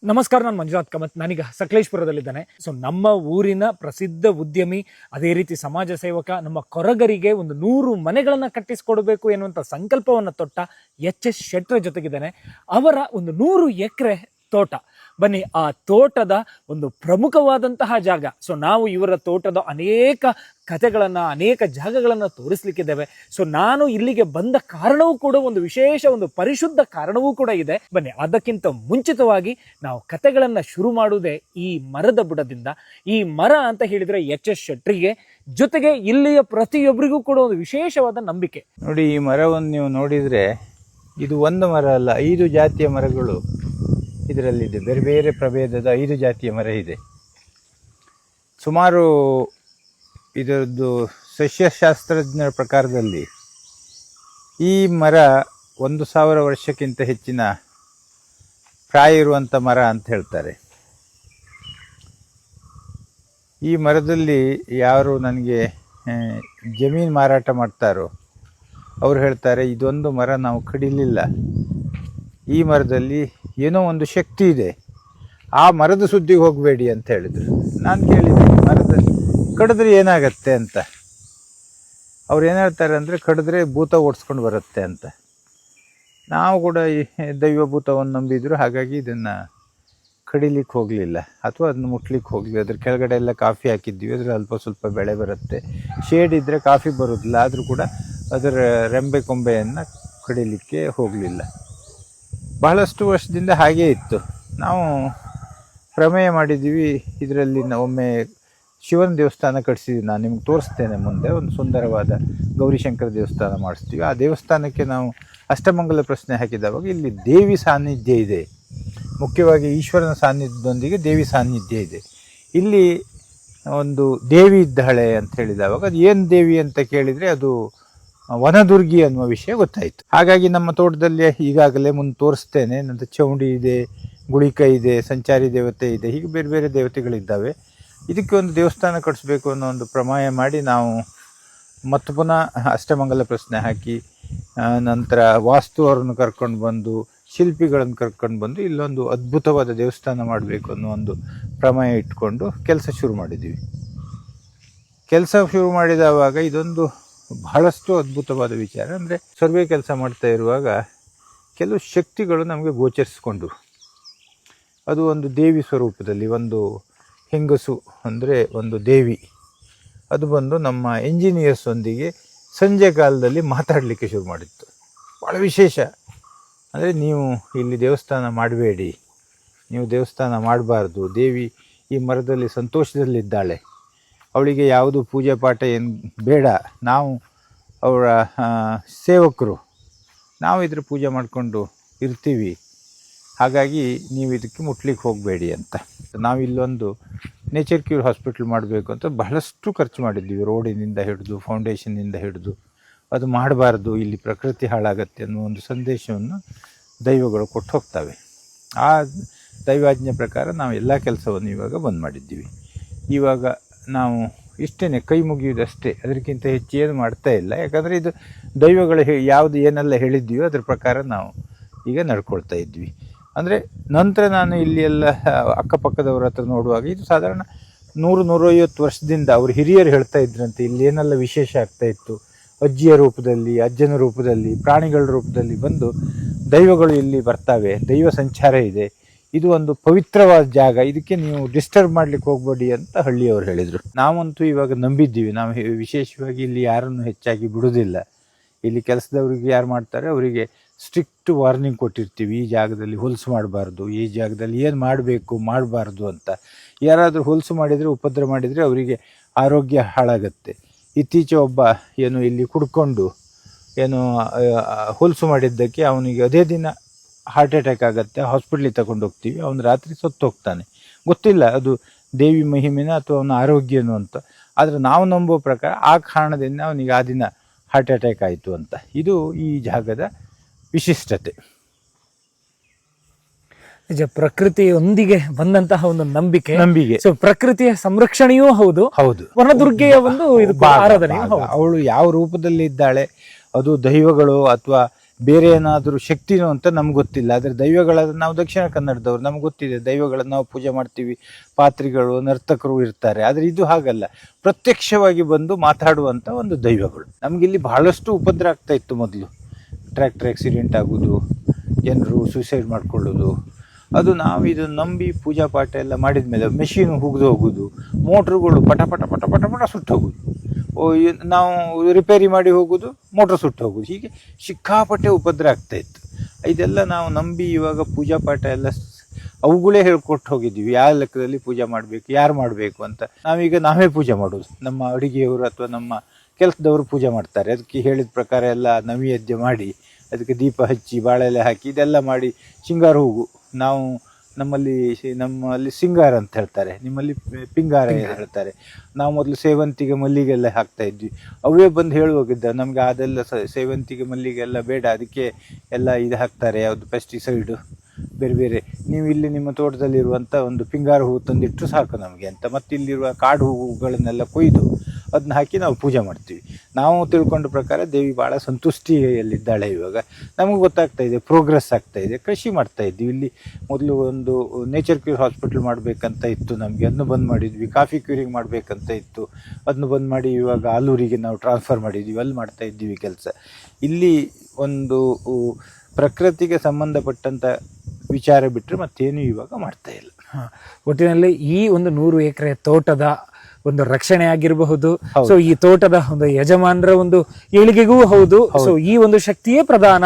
ನಮಸ್ಕಾರ, ನಾನು ಮಂಜುನಾಥ್ ಕಾಮತ್. ನಾನೀಗ ಸಕಲೇಶ್ಪುರದಲ್ಲಿದ್ದೇನೆ. ಸೊ ನಮ್ಮ ಊರಿನ ಪ್ರಸಿದ್ಧ ಉದ್ಯಮಿ, ಅದೇ ರೀತಿ ಸಮಾಜ ಸೇವಕ, ನಮ್ಮ ಕೊರಗರಿಗೆ ಒಂದು 100 ಮನೆಗಳನ್ನ ಕಟ್ಟಿಸಿಕೊಡಬೇಕು ಎನ್ನುವಂತ ಸಂಕಲ್ಪವನ್ನ ತೊಟ್ಟ ಎಚ್ ಶೆಟ್ಟರ್ ಜೊತೆಗಿದ್ದೇನೆ. ಅವರ ಒಂದು 100 ಎಕರೆ ತೋಟ. ಬನ್ನಿ, ಆ ತೋಟದ ಒಂದು ಪ್ರಮುಖವಾದಂತಹ ಜಾಗ. ಸೊ ನಾವು ಇವರ ತೋಟದ ಅನೇಕ ಕಥೆಗಳನ್ನ, ಅನೇಕ ಜಾಗಗಳನ್ನ ತೋರಿಸ್ಲಿಕ್ಕಿದ್ದೇವೆ. ಸೊ ನಾನು ಇಲ್ಲಿಗೆ ಬಂದ ಕಾರಣವೂ ಕೂಡ ಒಂದು ವಿಶೇಷ, ಒಂದು ಪರಿಶುದ್ಧ ಕಾರಣವೂ ಕೂಡ ಇದೆ. ಬನ್ನಿ, ಅದಕ್ಕಿಂತ ಮುಂಚಿತವಾಗಿ ನಾವು ಕಥೆಗಳನ್ನ ಶುರು ಮಾಡುವುದೇ ಈ ಮರದ ಬುಡದಿಂದ. ಈ ಮರ ಅಂತ ಹೇಳಿದ್ರೆ ಎಚ್ ಶೆಟ್ಟರಿಗೆ, ಜೊತೆಗೆ ಇಲ್ಲಿಯ ಪ್ರತಿಯೊಬ್ಬರಿಗೂ ಕೂಡ ಒಂದು ವಿಶೇಷವಾದ ನಂಬಿಕೆ. ನೋಡಿ, ಈ ಮರವನ್ನು ನೀವು ನೋಡಿದರೆ ಇದು ಒಂದು ಮರ ಅಲ್ಲ, 5 ಜಾತಿಯ ಮರಗಳು ಇದರಲ್ಲಿದೆ. ಬೇರೆ ಬೇರೆ ಪ್ರಭೇದದ 5 ಜಾತಿಯ ಮರ ಇದೆ. ಸುಮಾರು ಇದರದ್ದು ಸಸ್ಯಶಾಸ್ತ್ರಜ್ಞರ ಪ್ರಕಾರದಲ್ಲಿ ಈ ಮರ 1000 ವರ್ಷಕ್ಕಿಂತ ಹೆಚ್ಚಿನ ಪ್ರಾಯ ಇರುವಂಥ ಮರ ಅಂತ ಹೇಳ್ತಾರೆ. ಈ ಮರದಲ್ಲಿ ಯಾರು ನನಗೆ ಜಮೀನು ಮಾರಾಟ ಮಾಡ್ತಾರೋ ಅವರು ಹೇಳ್ತಾರೆ, ಇದೊಂದು ಮರ ನಾವು ಕಡಿಲಿಲ್ಲ, ಈ ಮರದಲ್ಲಿ ಏನೋ ಒಂದು ಶಕ್ತಿ ಇದೆ, ಆ ಮರದ ಸುದ್ದಿಗೆ ಹೋಗಬೇಡಿ ಅಂತ ಹೇಳಿದರು. ನಾನು ಕೇಳಿದೆ, ಮರದಲ್ಲಿ ಕಡಿದ್ರೆ ಏನಾಗತ್ತೆ ಅಂತ. ಅವ್ರು ಏನು ಹೇಳ್ತಾರೆ ಅಂದರೆ, ಕಡಿದ್ರೆ ಭೂತ ಓಡಿಸ್ಕೊಂಡು ಬರುತ್ತೆ ಅಂತ. ನಾವು ಕೂಡ ಈ ದೈವಭೂತವನ್ನು ನಂಬಿದ್ರು, ಹಾಗಾಗಿ ಇದನ್ನು ಕಡಿಲಿಕ್ಕೆ ಹೋಗಲಿಲ್ಲ ಅಥವಾ ಅದನ್ನು ಮುಟ್ಲಿಕ್ಕೆ ಹೋಗಲಿಲ್ಲ. ಅದ್ರ ಕೆಳಗಡೆ ಎಲ್ಲ ಕಾಫಿ ಹಾಕಿದ್ವಿ, ಅದ್ರ ಅಲ್ಪ ಸ್ವಲ್ಪ ಬೆಳೆ ಬರುತ್ತೆ. ಶೇಡ್ ಇದ್ದರೆ ಕಾಫಿ ಬರೋದಿಲ್ಲ, ಆದರೂ ಕೂಡ ಅದರ ರೆಂಬೆ ಕೊಂಬೆಯನ್ನು ಕಡಿಲಿಕ್ಕೆ ಹೋಗಲಿಲ್ಲ. ಬಹಳಷ್ಟು ವರ್ಷದಿಂದ ಹಾಗೇ ಇತ್ತು. ನಾವು ಪ್ರಮೇಯ ಮಾಡಿದ್ದೀವಿ, ಇದರಲ್ಲಿ ಒಮ್ಮೆ ಶಿವನ ದೇವಸ್ಥಾನ ಕಟ್ಟಿಸಿದ್ವಿ. ನಾನು ನಿಮ್ಗೆ ತೋರಿಸ್ತೇನೆ ಮುಂದೆ. ಒಂದು ಸುಂದರವಾದ ಗೌರಿಶಂಕರ ದೇವಸ್ಥಾನ ಮಾಡಿಸ್ತೀವಿ. ಆ ದೇವಸ್ಥಾನಕ್ಕೆ ನಾವು ಅಷ್ಟಮಂಗಲ ಪ್ರಶ್ನೆ ಹಾಕಿದವಾಗ ಇಲ್ಲಿ ದೇವಿ ಸಾನ್ನಿಧ್ಯ ಇದೆ, ಮುಖ್ಯವಾಗಿ ಈಶ್ವರನ ಸಾನ್ನಿಧ್ಯದೊಂದಿಗೆ ದೇವಿ ಸಾನ್ನಿಧ್ಯ ಇದೆ. ಇಲ್ಲಿ ಒಂದು ದೇವಿ ಇದ್ದಾಳೆ ಅಂತ ಹೇಳಿದವಾಗ, ಅದು ಏನು ದೇವಿ ಅಂತ ಕೇಳಿದರೆ ಅದು ವನದುರ್ಗಿ ಅನ್ನುವ ವಿಷಯ ಗೊತ್ತಾಯಿತು. ಹಾಗಾಗಿ ನಮ್ಮ ತೋಟದಲ್ಲಿ ಈಗಾಗಲೇ ಮುಂದೆ ತೋರಿಸ್ತೇನೆ, ನಂತರ ಚೌಂಡಿ ಇದೆ, ಗುಳಿಕ ಇದೆ, ಸಂಚಾರಿ ದೇವತೆ ಇದೆ, ಹೀಗೆ ಬೇರೆ ಬೇರೆ ದೇವತೆಗಳಿದ್ದಾವೆ. ಇದಕ್ಕೆ ಒಂದು ದೇವಸ್ಥಾನ ಕಟ್ಟಿಸ್ಬೇಕು ಅನ್ನೋ ಒಂದು ಪ್ರಮೇಯ ಮಾಡಿ ನಾವು ಮತ್ತೆ ಪುನಃ ಅಷ್ಟಮಂಗಲ ಪ್ರಶ್ನೆ ಹಾಕಿ, ನಂತರ ವಾಸ್ತು ಅವರನ್ನು ಕರ್ಕೊಂಡು ಬಂದು, ಶಿಲ್ಪಿಗಳನ್ನು ಕರ್ಕೊಂಡು ಬಂದು ಇಲ್ಲೊಂದು ಅದ್ಭುತವಾದ ದೇವಸ್ಥಾನ ಮಾಡಬೇಕು ಅನ್ನೋ ಒಂದು ಪ್ರಮೇಯ ಇಟ್ಕೊಂಡು ಕೆಲಸ ಶುರು ಮಾಡಿದ್ದೀವಿ. ಕೆಲಸ ಶುರು ಮಾಡಿದವಾಗ ಇದೊಂದು ಬಹಳಷ್ಟು ಅದ್ಭುತವಾದ ವಿಚಾರ. ಅಂದರೆ ಸರ್ವೆ ಕೆಲಸ ಮಾಡ್ತಾ ಇರುವಾಗ ಕೆಲವು ಶಕ್ತಿಗಳು ನಮಗೆ ಗೋಚರಿಸಿಕೊಂಡು, ಅದು ಒಂದು ದೇವಿ ಸ್ವರೂಪದಲ್ಲಿ, ಒಂದು ಹೆಂಗಸು ಅಂದರೆ ಒಂದು ದೇವಿ, ಅದು ಬಂದು ನಮ್ಮ ಎಂಜಿನಿಯರ್ಸ್ ಒಂದಿಗೆ ಸಂಜೆ ಕಾಲದಲ್ಲಿ ಮಾತಾಡಲಿಕ್ಕೆ ಶುರು ಮಾಡಿತ್ತು. ಭಾಳ ವಿಶೇಷ. ಅಂದರೆ ನೀವು ಇಲ್ಲಿ ದೇವಸ್ಥಾನ ಮಾಡಬೇಡಿ, ನೀವು ದೇವಸ್ಥಾನ ಮಾಡಬಾರ್ದು, ದೇವಿ ಈ ಮರದಲ್ಲಿ ಸಂತೋಷದಲ್ಲಿದ್ದಾಳೆ, ಅವಳಿಗೆ ಯಾವುದು ಪೂಜೆ ಪಾಠ ಏನು ಬೇಡ, ನಾವು ಅವರ ಸೇವಕರು, ನಾವು ಇದ್ರ ಪೂಜೆ ಮಾಡಿಕೊಂಡು ಇರ್ತೀವಿ, ಹಾಗಾಗಿ ನೀವು ಇದಕ್ಕೆ ಮುಟ್ಲಿಕ್ಕೆ ಹೋಗಬೇಡಿ ಅಂತ. ನಾವಿಲ್ಲೊಂದು ನೇಚರ್ ಕ್ಯೂರ್ ಹಾಸ್ಪಿಟ್ಲ್ ಮಾಡಬೇಕು ಅಂತ ಬಹಳಷ್ಟು ಖರ್ಚು ಮಾಡಿದ್ದೀವಿ. ರೋಡಿನಿಂದ ಹಿಡಿದು, ಫೌಂಡೇಶನ್ನಿಂದ ಹಿಡಿದು. ಅದು ಮಾಡಬಾರ್ದು, ಇಲ್ಲಿ ಪ್ರಕೃತಿ ಹಾಳಾಗತ್ತೆ ಅನ್ನೋ ಒಂದು ಸಂದೇಶವನ್ನು ದೈವಗಳು ಕೊಟ್ಟು ಹೋಗ್ತವೆ. ಆ ದೈವಾಜ್ಞೆ ಪ್ರಕಾರ ನಾವು ಎಲ್ಲ ಕೆಲಸವನ್ನು ಇವಾಗ ಬಂದ್ ಮಾಡಿದ್ದೀವಿ. ಇವಾಗ ನಾವು ಇಷ್ಟೇ, ಕೈ ಮುಗಿಯುವುದಷ್ಟೇ, ಅದಕ್ಕಿಂತ ಹೆಚ್ಚು ಏನು ಮಾಡ್ತಾ ಇಲ್ಲ. ಯಾಕಂದರೆ ಇದು ದೈವಗಳು ಯಾವುದು ಏನೆಲ್ಲ ಹೇಳಿದ್ದೀವೋ ಅದ್ರ ಪ್ರಕಾರ ನಾವು ಈಗ ನಡ್ಕೊಳ್ತಾ ಇದ್ವಿ. ಅಂದರೆ ನಂತರ ನಾನು ಇಲ್ಲಿ ಎಲ್ಲ ಅಕ್ಕಪಕ್ಕದವ್ರ ಹತ್ರ ನೋಡುವಾಗ, ಇದು ಸಾಧಾರಣ 100-150 ವರ್ಷದಿಂದ ಅವರು ಹಿರಿಯರು ಹೇಳ್ತಾ ಇದ್ರಂತೆ, ಇಲ್ಲಿ ಏನೆಲ್ಲ ವಿಶೇಷ ಆಗ್ತಾಯಿತ್ತು. ಅಜ್ಜಿಯ ರೂಪದಲ್ಲಿ, ಅಜ್ಜನ ರೂಪದಲ್ಲಿ, ಪ್ರಾಣಿಗಳ ರೂಪದಲ್ಲಿ ಬಂದು ದೈವಗಳು ಇಲ್ಲಿ ಬರ್ತಾವೆ, ದೈವ ಸಂಚಾರ ಇದೆ, ಇದು ಒಂದು ಪವಿತ್ರವಾದ ಜಾಗ, ಇದಕ್ಕೆ ನೀವು ಡಿಸ್ಟರ್ಬ್ ಮಾಡ್ಲಿಕ್ಕೆ ಹೋಗ್ಬೇಡಿ ಅಂತ ಹಳ್ಳಿಯವರು ಹೇಳಿದರು. ನಾವಂತೂ ಇವಾಗ ನಂಬಿದ್ದೀವಿ. ನಾವು ವಿಶೇಷವಾಗಿ ಇಲ್ಲಿ ಯಾರನ್ನು ಹೆಚ್ಚಾಗಿ ಬಿಡೋದಿಲ್ಲ. ಇಲ್ಲಿ ಕೆಲಸದವ್ರಿಗೆ ಯಾರು ಮಾಡ್ತಾರೆ ಅವರಿಗೆ ಸ್ಟ್ರಿಕ್ಟ್ ವಾರ್ನಿಂಗ್ ಕೊಟ್ಟಿರ್ತೀವಿ, ಈ ಜಾಗದಲ್ಲಿ ಹೊಲಸು ಮಾಡಬಾರ್ದು, ಈ ಜಾಗದಲ್ಲಿ ಏನು ಮಾಡಬೇಕು ಮಾಡಬಾರ್ದು ಅಂತ. ಯಾರಾದರೂ ಹೊಲಸು ಮಾಡಿದರೆ, ಉಪದ್ರ ಮಾಡಿದರೆ ಅವರಿಗೆ ಆರೋಗ್ಯ ಹಾಳಾಗತ್ತೆ. ಇತ್ತೀಚೆ ಒಬ್ಬ ಏನು ಇಲ್ಲಿ ಕುಡ್ಕೊಂಡು ಏನು ಹೊಲಸು ಮಾಡಿದ್ದಕ್ಕೆ ಅವನಿಗೆ ಅದೇ ದಿನ ಹಾರ್ಟ್ ಅಟ್ಯಾಕ್ ಆಗುತ್ತೆ, ಹಾಸ್ಪಿಟ್ಲಿಗೆ ತಗೊಂಡು ಹೋಗ್ತೀವಿ, ಅವನು ರಾತ್ರಿ ಸತ್ತು ಹೋಗ್ತಾನೆ. ಗೊತ್ತಿಲ್ಲ ಅದು ದೇವಿ ಮಹಿಮೆನ ಅಥವಾ ಅವನ ಆರೋಗ್ಯನೂ ಅಂತ. ಆದರೆ ನಾವು ನಂಬೋ ಪ್ರಕಾರ ಆ ಕಾರಣದಿಂದ ಅವನಿಗೆ ಆ ದಿನ ಹಾರ್ಟ್ ಅಟ್ಯಾಕ್ ಆಯಿತು ಅಂತ. ಇದು ಈ ಜಾಗದ ವಿಶಿಷ್ಟತೆ. ನಿಜ, ಪ್ರಕೃತಿಯೊಂದಿಗೆ ಬಂದಂತಹ ಒಂದು ನಂಬಿಕೆ. ಸೊ ಪ್ರಕೃತಿಯ ಸಂರಕ್ಷಣೆಯೂ ಹೌದು, ವನದುರ್ಗೆಯ ಒಂದು ಆರಾಧನೆ. ಅವಳು ಯಾವ ರೂಪದಲ್ಲಿ ಇದ್ದಾಳೆ, ಅದು ದೈವಗಳು ಅಥವಾ ಬೇರೆ ಏನಾದರೂ ಶಕ್ತಿನೋ ಅಂತ ನಮ್ಗೆ ಗೊತ್ತಿಲ್ಲ. ಆದರೆ ದೈವಗಳಾದ ನಾವು ದಕ್ಷಿಣ ಕನ್ನಡದವ್ರು, ನಮ್ಗೆ ಗೊತ್ತಿದೆ ದೈವಗಳನ್ನು ನಾವು ಪೂಜೆ ಮಾಡ್ತೀವಿ, ಪಾತ್ರಿಗಳು ನರ್ತಕರು ಇರ್ತಾರೆ. ಆದರೆ ಇದು ಹಾಗಲ್ಲ, ಪ್ರತ್ಯಕ್ಷವಾಗಿ ಬಂದು ಮಾತಾಡುವಂಥ ಒಂದು ದೈವಗಳು. ನಮಗಿಲ್ಲಿ ಬಹಳಷ್ಟು ಉಪದ್ರ ಆಗ್ತಾ ಇತ್ತು ಮೊದಲು. ಟ್ರ್ಯಾಕ್ಟರ್ ಆಕ್ಸಿಡೆಂಟ್ ಆಗೋದು, ಜನರು ಸೂಸೈಡ್ ಮಾಡ್ಕೊಳ್ಳೋದು, ಅದು ನಾವು ಇದನ್ನು ನಂಬಿ ಪೂಜಾ ಪಾಠ ಎಲ್ಲ ಮಾಡಿದ ಮೇಲೆ ಮೆಷಿನ್ ಹುಗಿದು ಹೋಗೋದು, ಮೋಟ್ರುಗಳು ಪಟ ಪಟ ಪಟ ಪಟ ಪಟ ಸುಟ್ಟು ಹೋಗೋದು, ನಾವು ರಿಪೇರಿ ಮಾಡಿ ಹೋಗೋದು, ಮೋಟ್ರ್ ಸುಟ್ಟು ಹೋಗೋದು, ಹೀಗೆ ಸಿಕ್ಕಾಪಟ್ಟೆ ಉಪದ್ರ ಆಗ್ತಾಯಿತ್ತು. ಇದೆಲ್ಲ ನಾವು ನಂಬಿ ಇವಾಗ ಪೂಜಾ ಪಾಠ ಎಲ್ಲ ಅವುಗಳೇ ಹೇಳ್ಕೊಟ್ಟು ಹೋಗಿದ್ದೀವಿ, ಯಾವ ಲೆಕ್ಕದಲ್ಲಿ ಪೂಜೆ ಮಾಡಬೇಕು, ಯಾರು ಮಾಡಬೇಕು ಅಂತ. ನಾವೇ ಪೂಜೆ ಮಾಡೋದು, ನಮ್ಮ ಅಡುಗೆಯವರು ಅಥವಾ ನಮ್ಮ ಕೆಲಸದವರು ಪೂಜೆ ಮಾಡ್ತಾರೆ. ಅದಕ್ಕೆ ಹೇಳಿದ ಪ್ರಕಾರ ಎಲ್ಲ ನೈವೇದ್ಯ ಮಾಡಿ, ಅದಕ್ಕೆ ದೀಪ ಹಚ್ಚಿ, ಬಾಳೆಲೆ ಹಾಕಿ, ಇದೆಲ್ಲ ಮಾಡಿ ಶೃಂಗಾರ ಹೂವು. ನಾವು ನಮ್ಮಲ್ಲಿ ಸಿಂಗಾರ ಅಂತ ಹೇಳ್ತಾರೆ, ನಿಮ್ಮಲ್ಲಿ ಪಿಂಗಾರ ಹೇಳ್ತಾರೆ. ನಾವು ಮೊದಲು ಸೇವಂತಿಗೆ ಮಲ್ಲಿಗೆಲ್ಲ ಹಾಕ್ತಾ ಇದ್ವಿ. ಅವೇ ಬಂದು ಹೇಳುವಾಗಿದ್ದ ನಮಗೆ ಅದೆಲ್ಲ ಸೇವಂತಿಗೆ ಮಲ್ಲಿಗೆ ಎಲ್ಲ ಬೇಡ, ಅದಕ್ಕೆ ಎಲ್ಲ ಇದು ಹಾಕ್ತಾರೆ, ಯಾವುದು ಪೆಸ್ಟಿಸೈಡು ಬೇರೆ ಬೇರೆ. ನೀವು ಇಲ್ಲಿ ನಿಮ್ಮ ತೋಟದಲ್ಲಿರುವಂಥ ಒಂದು ಪಿಂಗಾರ ಹೂವು ತಂದಿಟ್ಟು ಸಾಕು ನಮಗೆ ಅಂತ. ಮತ್ತು ಇಲ್ಲಿರುವ ಕಾಡು ಹೂವುಗಳನ್ನೆಲ್ಲ ಕೊಯ್ದು ಅದನ್ನ ಹಾಕಿ ನಾವು ಪೂಜೆ ಮಾಡ್ತೀವಿ. ನಾವು ತಿಳ್ಕೊಂಡ ಪ್ರಕಾರ ದೇವಿ ಭಾಳ ಸಂತುಷ್ಟಿಯಲ್ಲಿದ್ದಾಳೆ. ಇವಾಗ ನಮಗೆ ಗೊತ್ತಾಗ್ತಾ ಇದೆ, ಪ್ರೋಗ್ರೆಸ್ ಆಗ್ತಾ ಇದೆ. ಕೃಷಿ ಮಾಡ್ತಾ ಇದ್ವಿ. ಇಲ್ಲಿ ಮೊದಲು ಒಂದು ನೇಚರ್ ಕ್ಯೂರ್ ಹಾಸ್ಪಿಟಲ್ ಮಾಡಬೇಕಂತ ಇತ್ತು ನಮಗೆ, ಅದನ್ನು ಬಂದ್ ಮಾಡಿದ್ವಿ. ಕಾಫಿ ಕ್ಯೂರಿಂಗ್ ಮಾಡಬೇಕಂತ ಇತ್ತು, ಅದನ್ನು ಬಂದ್ ಮಾಡಿ ಇವಾಗ ಆಲೂರಿಗೆ ನಾವು ಟ್ರಾನ್ಸ್ಫರ್ ಮಾಡಿದ್ವಿ, ಅಲ್ಲಿ ಮಾಡ್ತಾ ಇದ್ದೀವಿ ಕೆಲಸ. ಇಲ್ಲಿ ಒಂದು ಪ್ರಕೃತಿಗೆ ಸಂಬಂಧಪಟ್ಟಂಥ ವಿಚಾರ ಬಿಟ್ಟರೆ ಮತ್ತೇನು ಇವಾಗ ಮಾಡ್ತಾ ಇಲ್ಲ. ಒಟ್ಟಿನಲ್ಲಿ ಈ ಒಂದು 100 ಎಕರೆ ತೋಟದ ಒಂದು ರಕ್ಷಣೆ ಆಗಿರಬಹುದು, ಸೊ ಈ ತೋಟದ ಒಂದು ಯಜಮಾನರ ಒಂದು ಏಳಿಗೆಗೂ ಹೌದು. ಸೊ ಈ ಒಂದು ಶಕ್ತಿಯೇ ಪ್ರಧಾನ.